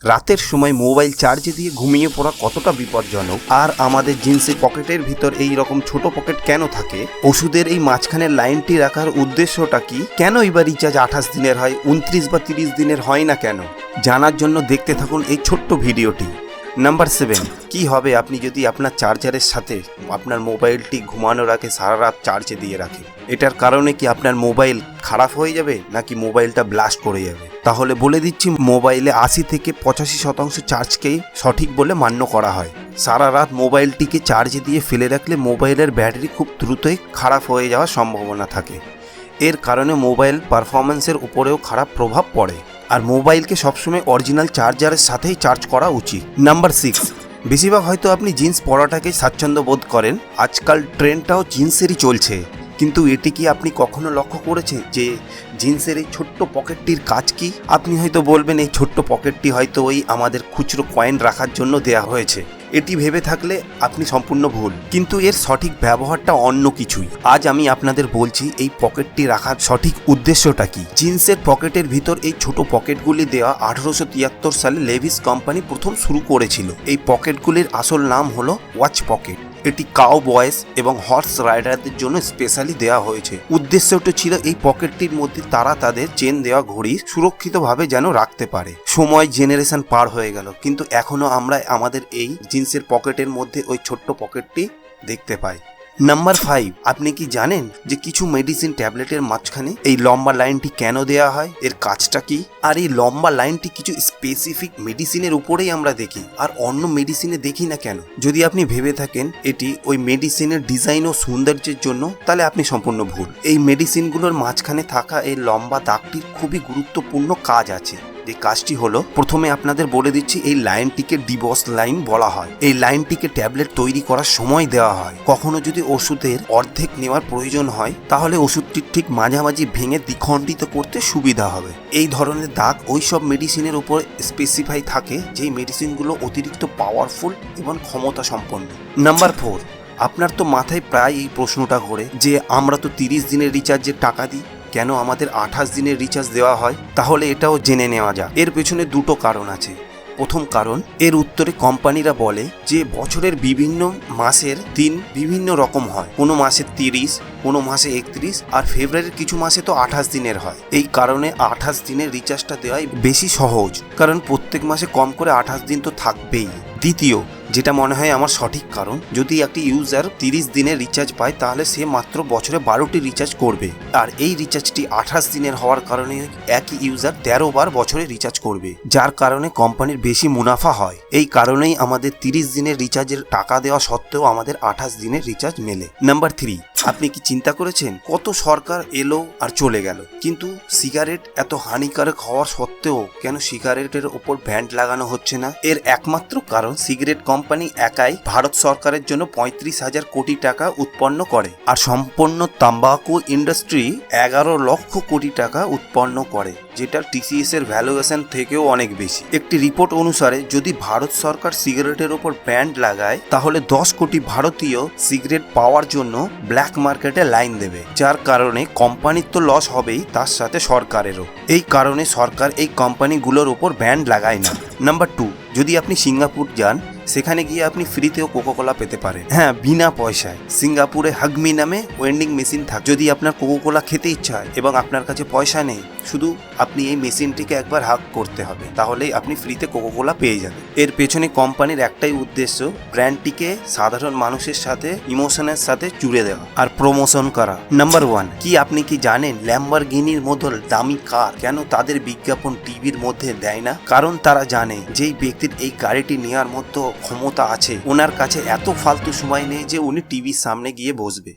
রাতের সময় মোবাইল চার্জে দিয়ে ঘুমিয়ে পড়া কতটা বিপজ্জনক, আর আমাদের জিন্সের পকেটের ভিতর এই রকম ছোট পকেট কেন থাকে, ওষুধের এই মাঝখানের লাইনটি রাখার উদ্দেশ্যটা কি, কেন এবার রিচার্জ 28 দিনের হয় 29 বা 30 দিনের হয় না কেন, জানার জন্য দেখতে থাকুন এই ছোট্ট ভিডিওটি। নাম্বার 7, কি হবে আপনি যদি আপনার চার্জারের সাথে আপনার মোবাইলটি ঘুমানোর আগে সারা রাত চার্জে দিয়ে রাখেন? এটার কারণে কি আপনার মোবাইল খারাপ হয়ে যাবে নাকি মোবাইলটা ব্লাস্ট করে যাবে? তাহলে বলে দিচ্ছি, মোবাইলে 80 থেকে 85% চার্জকেই সঠিক বলে মান্য করা হয়। সারা রাত মোবাইলটিকে চার্জে দিয়ে ফেলে রাখলে মোবাইলের ব্যাটারি খুব দ্রুতই খারাপ হয়ে যাওয়ার সম্ভাবনা থাকে। এর কারণে মোবাইল পারফরমেন্সের উপরেও খারাপ প্রভাব পড়ে। আর মোবাইলকে সবসময় অরিজিনাল চার্জারের সাথেই চার্জ করা উচিত। নাম্বার 6, বেশিরভাগ হয়তো আপনি জিন্স পরাটাকে স্বাচ্ছন্দ্য বোধ করেন। আজকাল ট্রেন্ডটাও জিন্সেরই চলছে, কিন্তু এটি কি আপনি কখনো লক্ষ্য করেছেন যে জিন্সের এই ছোট্ট পকেটটির কাজ কি? আপনি হয়তো বলবেন এই ছোট্ট পকেটটি হয়তো ওই আমাদের খুচরো কয়েন রাখার জন্য দেয়া হয়েছে। এটি ভেবে থাকলে আপনি সম্পূর্ণ ভুল, কিন্তু এর সঠিক ব্যবহারটা অন্য কিছুই। আজ আমি আপনাদের বলছি এই পকেটটি রাখার সঠিক উদ্দেশ্যটা কি। জিন্সের পকেটের ভিতর এই ছোট পকেটগুলি দেওয়া 1873 সালে লেভিস কোম্পানি প্রথম শুরু করেছিল। এই পকেটগুলির আসল নাম হলো ওয়াচ পকেট। এটি কাউ বয়েস এবং হর্স রাইডারদের জন্য স্পেশালি দেওয়া হয়েছে। উদ্দেশ্যটা ছিল এই পকেটটির মধ্যে তারা তাদের চেন দেওয়া ঘড়ি সুরক্ষিতভাবে যেন রাখতে পারে। সময় জেনারেশন পার হয়ে গেল, কিন্তু এখনো আমরা আমাদের এই জিন্সের পকেটের মধ্যে ওই ছোট্ট পকেটটি দেখতে পাই। নাম্বার 5, আপনি কি জানেন যে কিছু মেডিসিন ট্যাবলেটের মাঝখানে এই লম্বা লাইনটি কেন দেওয়া হয়? এর কাজটা কি? আর এই লম্বা লাইনটি কিছু স্পেসিফিক মেডিসিনের উপরেই আমরা দেখি, আর অন্য মেডিসিনে দেখি না কেন? যদি আপনি ভেবে থাকেন এটি ওই মেডিসিনের ডিজাইন ও সৌন্দর্যের জন্য, তাহলে আপনি সম্পূর্ণ ভুল। এই মেডিসিনগুলোর মাঝখানে থাকা এই লম্বা দাগটির খুবই গুরুত্বপূর্ণ কাজ আছে। এই কাজটি হলো, প্রথমে আপনাদের বলে দিচ্ছি, এই লাইনটিকে ডিবস লাইন বলা হয়। এই লাইনটিকে ট্যাবলেট তৈরি করার সময় দেওয়া হয়। কখনো যদি ওষুধের অর্ধেক নেওয়ার প্রয়োজন হয়, তাহলে ওষুধটি ঠিক মাঝামাঝি ভেঙে দ্বিখণ্ডিত করতে সুবিধা হবে। এই ধরনের দাগ ওই সব মেডিসিনের উপর স্পেসিফাই থাকে যেই মেডিসিনগুলো অতিরিক্ত পাওয়ারফুল এবং ক্ষমতা সম্পন্ন। নাম্বার 4, আপনার তো মাথায় প্রায় এই প্রশ্নটা ঘোরে যে আমরা তো 30 দিনের রিচার্জের টাকা দিই, কেন আমাদের 28 দিনের রিচার্জ দেওয়া হয়? তাহলে এটাও জেনে নেওয়া যাক। এর পেছনে দুটো কারণ আছে। প্রথম কারণ, এর উত্তরে কোম্পানিরা বলে যে বছরের বিভিন্ন মাসের দিন বিভিন্ন রকম হয়। কোনো মাসে 30, কোনো মাসে 31, আর ফেব্রুয়ারির কিছু মাসে তো 28 দিনের হয়। এই কারণে 28 দিনের রিচার্জটা দেওয়াই বেশি সহজ, কারণ প্রত্যেক মাসে কম করে 28 দিন তো থাকবেই। দ্বিতীয়, যেটা মনে হয় আমার সঠিক কারণ, যদি একটি ইউজার 30 দিনের রিচার্জ পায়, তাহলে সে মাত্র বছরে 12টি রিচার্জ করবে। আর এই রিচার্জটি 28 দিনের হওয়ার কারণে একই ইউজার 13 বার বছরে রিচার্জ করবে, যার কারণে কোম্পানির বেশি মুনাফা হয়। এই কারণেই আমাদের 30 দিনের রিচার্জের টাকা দেওয়া সত্ত্বেও আমাদের 28 দিনের রিচার্জ মেলে। নাম্বার 3, আপনি কি চিন্তা করেছেন কত সরকার এলো আর চলে গেল, কিন্তু সিগারেট এত হানিকারক হওয়ার সত্ত্বেও কেন সিগারেটের ওপর ব্যান লাগানো হচ্ছে না? এর একমাত্র কারণ, সিগারেট কোম্পানি একাই ভারত সরকারের জন্য 35,000 কোটি টাকা উৎপন্ন করে, আর সম্পূর্ণ তাম্বাকু ইন্ডাস্ট্রি 11 লক্ষ কোটি টাকা উৎপন্ন করে, যেটা TCS এর ভ্যালুয়েশন থেকেও অনেক বেশি। একটি রিপোর্ট অনুসারে যদি ভারত সরকার সিগারেটের ওপর ব্যান লাগায়, তাহলে 10 কোটি ভারতীয় সিগারেট পাওয়ার জন্য ব্ল্যাক মার্কেটে লাইন দেবে, যার কারণে কোম্পানির তো লস হবেই, তার সাথে সরকারেরও। এই কারণে সরকার এই কোম্পানিগুলোর ওপর ব্যান লাগায় না। নাম্বার 2, যদি আপনি সিঙ্গাপুর যান, সেখানে গিয়ে আপনি ফ্রিতেও কোকোকোলা পেতে পারেন। হ্যাঁ, বিনা পয়সায়। সিঙ্গাপুরে হাগমি নামে ওয়েন্ডিং মেশিন থাকে। যদি আপনার কোকোকোলা খেতে ইচ্ছা হয় এবং আপনার কাছে পয়সা নেই, শুধু আপনি এই মেশিনটিকে একবার হাগ করতে হবে, তাহলেই আপনি ফ্রিতে কোকোকোলা পেয়ে যাবেন। এর পেছনে কোম্পানির একটাই উদ্দেশ্য, ব্র্যান্ডটিকে সাধারণ মানুষের সাথে ইমোশনের সাথে জুড়ে দেওয়া আর প্রমোশন করা। নাম্বার 1, কি আপনি কি জানেন ল্যাম্বরগিনির মতো দামি কার কেন তাদের বিজ্ঞাপন টিভির মধ্যে দেয় না? কারণ তারা জানে যেই ব্যক্তির এই গাড়িটি নেওয়ার মতো ক্ষমতা আছে, ওনার কাছে এত ফালতু সময় নেই যে উনি টিভির সামনে গিয়ে বসবে।